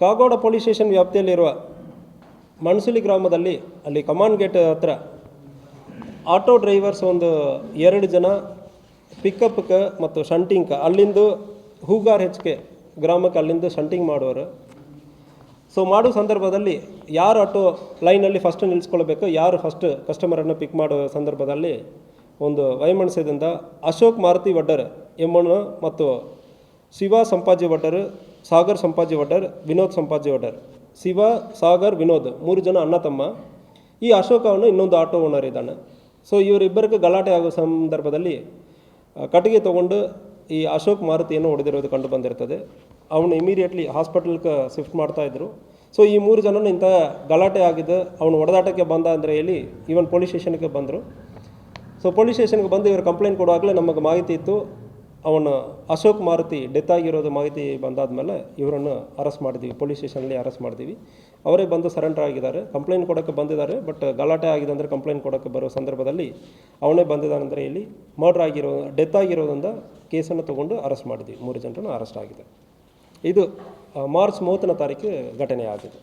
ಕಾಗೋಡ police station ವ್ಯಾಪ್ತಿಯಲ್ಲಿರುವ ಮಣಸುಲಿ ಗ್ರಾಮದಲ್ಲಿ ಅಲ್ಲಿ ಕಮಾಂಡ್ ಗೇಟ್ ಹತ್ರ ಆಟೋ ಡ್ರೈವರ್ಸ್ ಒಂದು 2 ಜನ ಪಿಕಪ್ಗೆ ಮತ್ತು ಶಂಟಿಂಗ್ ಅಲ್ಲಿಂದ ಹೂಗಾರ್ ಹೆಚ್ಚಿಗೆ ಗ್ರಾಮಕ್ಕೆ ಅಲ್ಲಿಂದ ಶಂಟಿಂಗ್ ಮಾಡೋರು. ಸೊ ಮಾಡೋ ಸಂದರ್ಭದಲ್ಲಿ ಯಾರು ಆಟೋ ಲೈನಲ್ಲಿ ಫಸ್ಟ್ ನಿಲ್ಲಿಸ್ಕೊಳ್ಬೇಕು, ಯಾರು ಫಸ್ಟ್ ಕಸ್ಟಮರನ್ನು ಪಿಕ್ ಮಾಡೋ ಸಂದರ್ಭದಲ್ಲಿ ಒಂದು ವೈಮನಸ್ಯದಿಂದ ಅಶೋಕ್ ಮಾರುತಿ ವಡ್ಡರ್ ಎಂಬನು ಮತ್ತು ಶಿವ ಸಂಪಾಜಿ ವಡ್ಡರ್, ಸಾಗರ್ ಸಂಪಾಜಿ ವಡ್ಡರ್, ವಿನೋದ್ ಸಂಪಾಜಿ ವಡ್ಡರ್, ಶಿವ, ಸಾಗರ್, ವಿನೋದ್ 3 ಜನ ಅಣ್ಣ ತಮ್ಮ. ಈ ಅಶೋಕ್ ಅವನು ಇನ್ನೊಂದು ಆಟೋ ಓನರ್ ಇದ್ದಾನೆ. ಸೊ ಇವರಿಬ್ಬರಿಗೆ ಗಲಾಟೆ ಆಗೋ ಸಂದರ್ಭದಲ್ಲಿ ಕಟ್ಟಿಗೆ ತೊಗೊಂಡು ಈ ಅಶೋಕ್ ಮಾರುತಿಯನ್ನು ಹೊಡೆದಿರೋದು ಕಂಡು ಬಂದಿರ್ತದೆ. ಅವನು ಇಮಿಡಿಯೇಟ್ಲಿ ಹಾಸ್ಪಿಟಲ್ಗೆ ಶಿಫ್ಟ್ ಮಾಡ್ತಾಯಿದ್ರು. ಸೊ ಈ 3 ಜನನ ಇಂಥ ಗಲಾಟೆ ಆಗಿದ್ದು ಅವನು ಹೊಡೆದಾಟಕ್ಕೆ ಬಂದ ಅಂದರೆ ಹೇಳಿ ಇವನ್ ಪೊಲೀಸ್ ಸ್ಟೇಷನ್ಗೆ ಬಂದರು. ಸೊ ಪೊಲೀಸ್ ಸ್ಟೇಷನ್ಗೆ ಬಂದು ಇವರು ಕಂಪ್ಲೇಂಟ್ ಕೊಡುವಾಗಲೇ ನಮಗೆ ಮಾಹಿತಿ ಇತ್ತು, ಅವನು ಅಶೋಕ್ ಮಾರುತಿ ಡೆತ್ ಆಗಿರೋದು ಮಾಹಿತಿ ಬಂದಾದಮೇಲೆ ಇವರನ್ನು ಅರೆಸ್ಟ್ ಮಾಡಿದ್ದೀವಿ, ಪೊಲೀಸ್ ಸ್ಟೇಷನಲ್ಲಿ ಅರೆಸ್ಟ್ ಮಾಡಿದ್ದೀವಿ. ಅವರೇ ಬಂದು ಸರೆಂಡರ್ ಆಗಿದ್ದಾರೆ. ಕಂಪ್ಲೇಂಟ್ ಕೊಡೋಕ್ಕೆ ಬಂದಿದ್ದಾರೆ, ಬಟ್ ಗಲಾಟೆ ಆಗಿದೆ ಅಂದರೆ ಕಂಪ್ಲೇಂಟ್ ಕೊಡೋಕ್ಕೆ ಬರೋ ಸಂದರ್ಭದಲ್ಲಿ ಅವನೇ ಬಂದಿದ್ದಾನೆಂದರೆ ಇಲ್ಲಿ ಡೆತ್ ಆಗಿರೋದ್ರಿಂದ ಕೇಸನ್ನು ತೊಗೊಂಡು ಅರೆಸ್ಟ್ ಮಾಡಿದ್ದೀವಿ. 3 ಜನರನ್ನು ಅರೆಸ್ಟ್ ಆಗಿದೆ. ಇದು ಮಾರ್ಚ್ 30ನೇ ತಾರೀಕು ಘಟನೆ ಆಗಿದೆ.